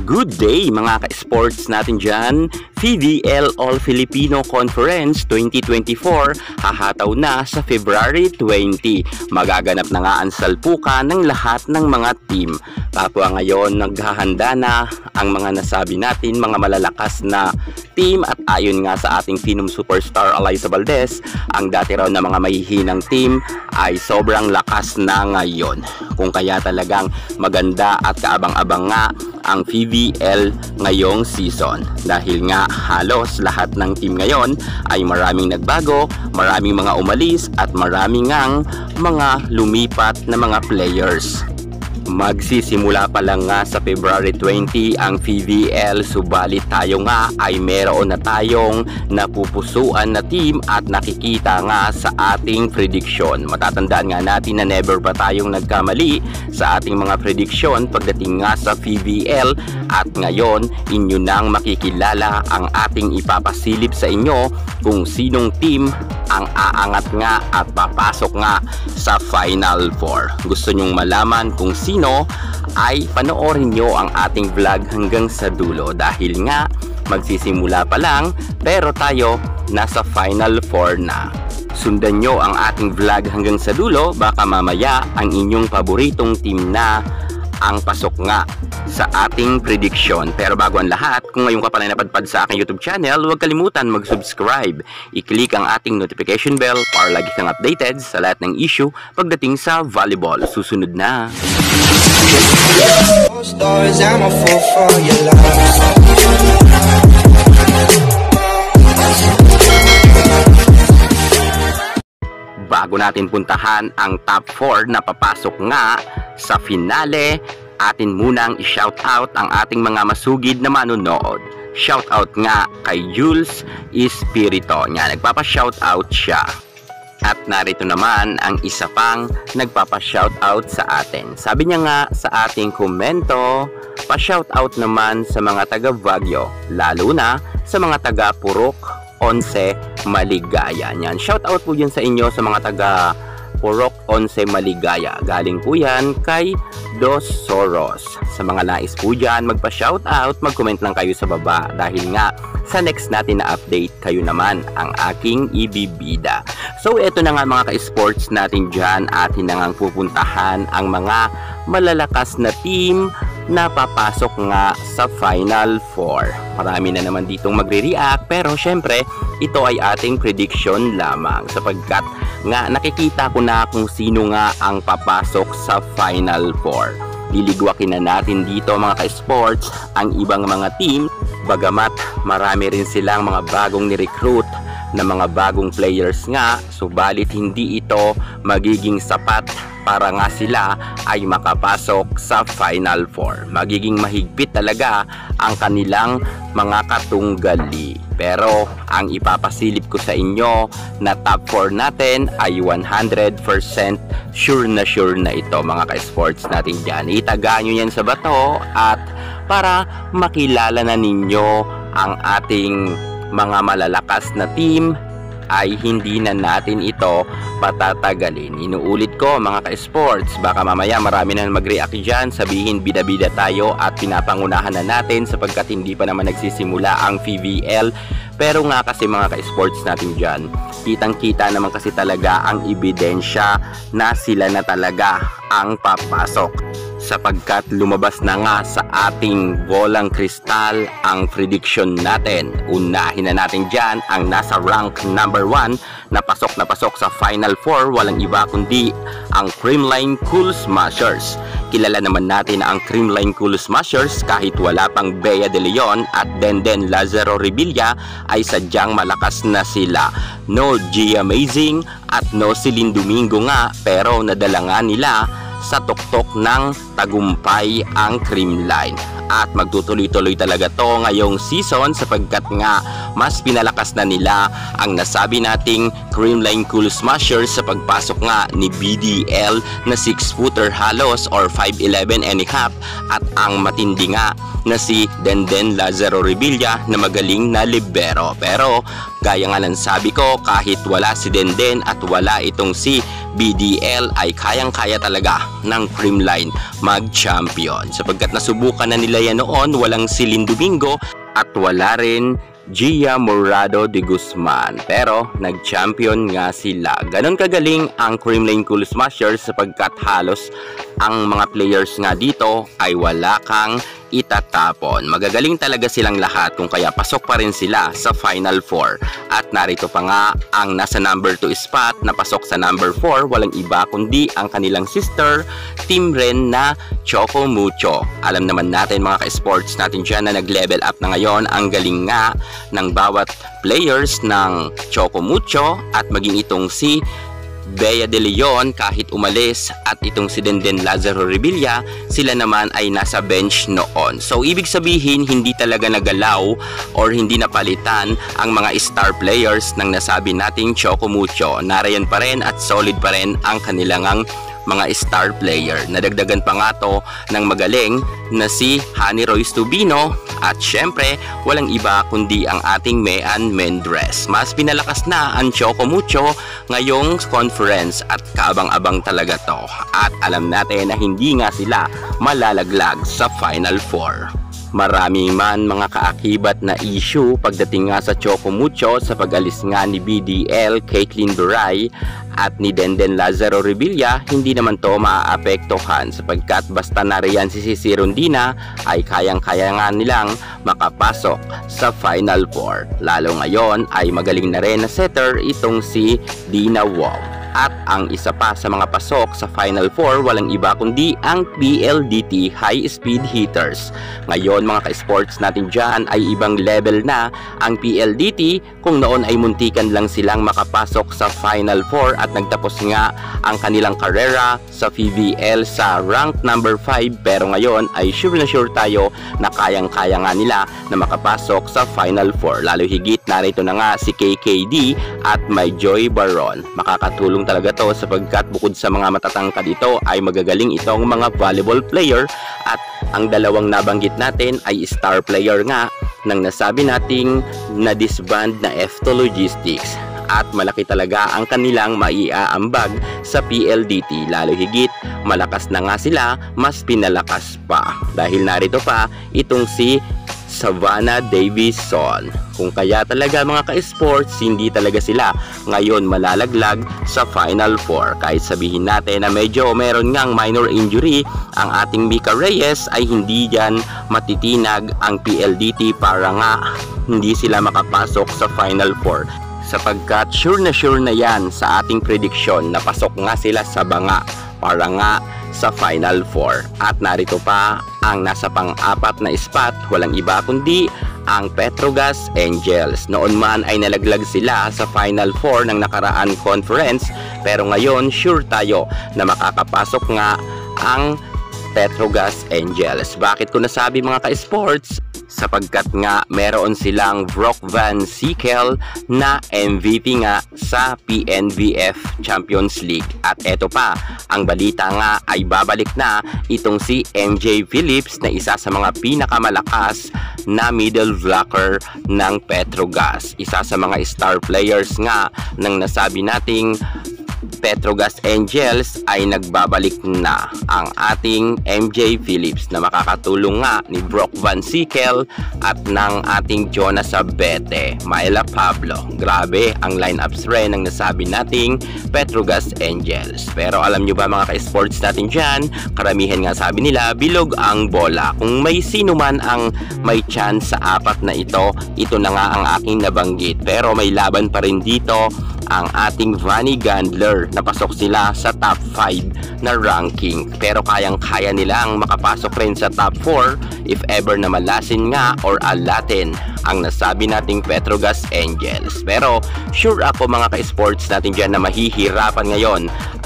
Good day mga ka-sports natin dyan. PVL All Filipino Conference 2024 hahataw na sa February 20. Magaganap na nga ang salpukan ng lahat ng mga team. Kapwa ngayon naghahanda na ang mga nasabi natin, mga malalakas na team, at ayon nga sa ating Phenom superstar Alyssa Valdez, ang dati raw na mga mahihinang team ay sobrang lakas na ngayon. Kung kaya talagang maganda at kaabang-abang nga ang PVL ngayong season, dahil nga halos lahat ng team ngayon ay maraming nagbago, maraming mga umalis at maraming ngang mga lumipat na mga players. Magsisimula pa lang nga sa February 20 ang PVL, subalit tayo nga ay meron na tayong napupusuan na team at nakikita nga sa ating prediction. Matatandaan nga natin na never pa tayong nagkamali sa ating mga prediction pagdating nga sa PVL, at ngayon inyo nang makikilala ang ating ipapasilip sa inyo kung sinong team ang aangat nga at papasok nga sa Final Four. Gusto nyong malaman kung sino, ay panoorin nyo ang ating vlog hanggang sa dulo, dahil nga magsisimula pa lang pero tayo nasa Final Four na. Sundan nyo ang ating vlog hanggang sa dulo, baka mamaya ang inyong paboritong team na ang pasok nga sa ating prediction. Pero bago ang lahat, kung ngayon ka pala napadpad sa aking YouTube channel, huwag kalimutan mag-subscribe. I-click ang ating notification bell para lagi kang updated sa lahat ng issue pagdating sa volleyball. Susunod na. Bago natin puntahan ang top 4 na papasok nga sa finale, atin munang i-shoutout ang ating mga masugid na manonood. Shoutout nga kay Jules Espirito. Nga, nagpapa-shoutout siya. At narito naman ang isa pang nagpapa-shoutout sa atin. Sabi niya nga sa ating komento, pa-shoutout naman sa mga taga Baguio, lalo na sa mga taga Purok 11 Maligaya. Yan, shoutout po yan sa inyo sa mga taga Purok 11 Maligaya. Galing po yan kay Dos Soros. Sa mga nais po dyan magpa-shoutout, mag-comment lang kayo sa baba, dahil nga sa next natin na update, kayo naman ang aking ibibida. So eto na nga mga ka-sports natin dyan, atin na nga pupuntahan ang mga malalakas na team na papasok nga sa Final Four. Marami na naman ditong magre-react, pero syempre ito ay ating prediction lamang, sapagkat nga nakikita ko na kung sino nga ang papasok sa Final Four. Liligwakin na natin dito mga ka-sports ang ibang mga team, bagamat marami rin silang mga bagong ni-recruit na mga bagong players nga, subalit hindi ito magiging sapat para nga sila ay makapasok sa Final Four. Magiging mahigpit talaga ang kanilang mga katunggali. Pero ang ipapasilip ko sa inyo na top 4 natin ay 100% sure na ito mga ka-sports natin dyan. Itagaan nyo yan sa bato at para makilala na ninyo ang ating mga malalakas na team, ay hindi na natin ito patatagalin. Inuulit ko mga ka-sports, baka mamaya marami na mag-react dyan, sabihin bida-bida tayo at pinapangunahan na natin sapagkat hindi pa naman nagsisimula ang PVL. Pero nga kasi mga ka-sports natin dyan, kitang-kita naman kasi talaga ang ebidensya na sila na talaga ang papasok, sapagkat lumabas na nga sa ating bolang kristal ang prediction natin. Unahin na natin dyan ang nasa rank number 1 na pasok sa Final Four, walang iba kundi ang Creamline Cool Smashers. Kilala naman natin ang Creamline Cool Smashers kahit wala pang Bea de Leon at Denden Lazaro Revilla ay sadyang malakas na sila. No G Amazing at no Celine Domingo nga, pero nadala nga nila sa tuktok ng tagumpay ang Creamline. At magtutuloy-tuloy talaga to ngayong season, sapagkat nga mas pinalakas na nila ang nasabi nating Creamline Cool Smashers sa pagpasok nga ni BDL na 6-footer halos or 5'11 and a half, at ang matindi nga na si Denden Lazaro Revilla na magaling na libero. Pero Gaya nga ng sabi ko, kahit wala si Denden at wala itong si BDL ay kayang-kaya talaga ng Creamline mag-champion. Sapagkat nasubukan na nila yan noon, walang si Lynn Domingo at wala rin Gia Morado de Guzman, pero nag-champion nga sila. Ganon kagaling ang Creamline Cool Smashers sapagkat halos ang mga players nga dito ay wala kang itatapon. Magagaling talaga silang lahat kung kaya pasok pa rin sila sa Final 4. At narito pa nga ang nasa number 2 spot na pasok sa number 4, walang iba kundi ang kanilang sister team rin na Choco Mucho. Alam naman natin mga ka-sports natin dyan na nag-level up na ngayon. Ang galing nga ng bawat players ng Choco Mucho at maging itong si Bea De Leon kahit umalis at itong si Denden Lazaro Revilla, sila naman ay nasa bench noon. So ibig sabihin hindi talaga nagalaw or hindi napalitan ang mga star players ng nasabi nating Choco Mucho. Narayan pa rin at solid pa rin ang kanilang mga star player. Nadagdagan pa nga to ng magaling na si Honey Royce Tubino at syempre walang iba kundi ang ating Mean Mendres. Mas pinalakas na ang Choco Mucho ngayong conference at kaabang-abang talaga to. At alam natin na hindi nga sila malalaglag sa Final 4. Marami man mga kaakibat na issue pagdating nga sa Choco Mucho sa pag-alis nga ni BDL, Caitlyn Duray at ni Denden Lazaro Revilla, hindi naman to maaapektuhan sapagkat basta nariyan si Cici Rondina ay kayang-kaya nga nilang makapasok sa Final 4. Lalo ngayon ay magaling na rin na setter itong si Dina Wong. At ang isa pa sa mga pasok sa Final 4, walang iba kundi ang PLDT High Speed Hitters. Ngayon mga ka-sports natin dyan ay ibang level na ang PLDT. Kung noon ay muntikan lang silang makapasok sa Final 4 at nagtapos nga ang kanilang karera sa PVL sa rank number 5, pero ngayon ay sure na sure tayo na kayang-kaya nga nila na makapasok sa Final 4. Lalo higit narito na nga si KKD at may Joy Baron. Makakatulong talaga to sapagkat bukod sa mga matatangkad ito ay magagaling itong mga volleyball player at ang dalawang nabanggit natin ay star player nga ng nasabi nating na-disband na F2 Logistics. At malaki talaga ang kanilang maiaambag sa PLDT. Lalo higit, malakas na nga sila, mas pinalakas pa. Dahil narito pa itong si Savannah Davison. Kung kaya talaga mga ka-sports, hindi talaga sila ngayon malalaglag sa Final 4. Kahit sabihin natin na medyo meron ngang minor injury ang ating Mika Reyes, ay hindi yan matitinag ang PLDT para nga hindi sila makapasok sa Final 4. Sapagkat sure na yan sa ating prediction na pasok nga sila sa banga para nga sa Final 4. At narito pa ang nasa pang-apat na spot, walang iba kundi ang Petrogas Angels. Noon man ay nalaglag sila sa Final 4 ng nakaraan conference, pero ngayon sure tayo na makakapasok nga ang Petrogas Angels. Bakit ko nasabi mga ka-sports? Sapagkat nga meron silang Brock Van Sickle na MVP nga sa PNVF Champions League. At eto pa, ang balita nga ay babalik na itong si MJ Phillips na isa sa mga pinakamalakas na middle blocker ng Petrogas. Isa sa mga star players nga ng nasabi nating Petrogas Angels ay nagbabalik na ang ating MJ Phillips na makakatulong nga ni Brock Van Sickle at ng ating Jonas Abete, Myla Pablo. Grabe ang lineups rin ng nasabi nating Petrogas Angels. Pero alam nyo ba mga ka-sports natin dyan, karamihan nga sabi nila bilog ang bola. Kung may sino man ang may chance sa apat na ito na nga ang aking nabanggit. Pero may laban pa rin dito ang ating Vanny Gandler. Napasok sila sa top 5 na ranking, pero kayang-kaya nilang makapasok rin sa top 4 if ever na malasin nga or alatin ang nasabi nating Petrogas Angels. Pero sure ako mga ka-sports natin dyan na mahihirapan ngayon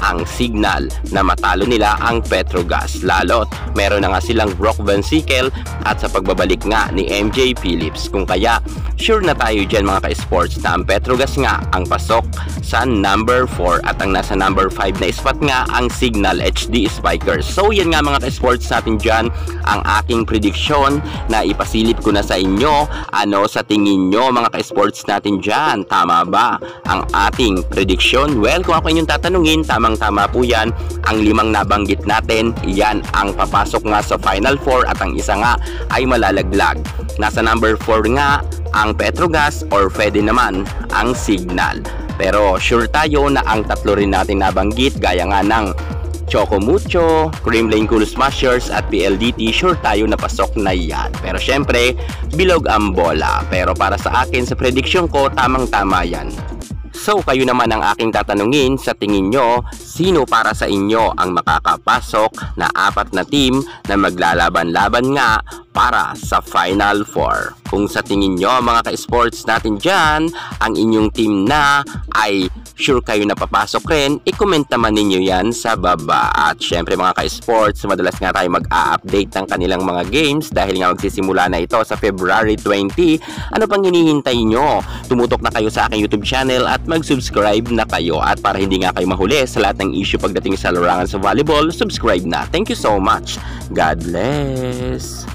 ang Signal na matalo nila ang Petrogas. Lalo't meron na nga silang Brock Van Sickle at sa pagbabalik nga ni MJ Phillips. Kung kaya sure na tayo dyan mga ka-sports na ang Petrogas nga ang pasok sa number 4 at ang nasa number 5 na spot nga ang Signal HD Spikers. So yan nga mga ka-sports natin dyan ang aking prediction na ipasilip ko na sa inyo. Ano sa tingin nyo mga ka-sports natin dyan? Tama ba ang ating prediction? Well, kung ako inyong tatanungin, tamang-tama po yan. Ang 5 nabanggit natin, yan ang papasok nga sa Final Four at ang isa nga ay malalaglag. Nasa number 4 nga ang Petrogas or pwede naman ang Signal. Pero sure tayo na ang tatlo rin natin nabanggit gaya nga ng Choco Mucho, Cream Lane Cool Smashers at PLDT, sure tayo na pasok na yan. Pero syempre, bilog ang bola. Pero para sa akin, sa prediction ko, tamang-tama yan. So, kayo naman ang aking tatanungin, sa tingin nyo, sino para sa inyo ang makakapasok na 4 na team na maglalaban-laban nga para sa Final Four? Kung sa tingin nyo mga ka-sports natin dyan, ang inyong team na ay sure kayo na papasok rin, i-comment naman ninyo yan sa baba. At syempre mga ka-sports, madalas nga tayo mag-a-update ng kanilang mga games dahil nga magsisimula na ito sa February 20. Ano pang hinihintay nyo? Tumutok na kayo sa aking YouTube channel at mag-subscribe na kayo. At para hindi nga kayo mahuli sa lahat ng issue pagdating sa larangan sa volleyball, subscribe na. Thank you so much. God bless.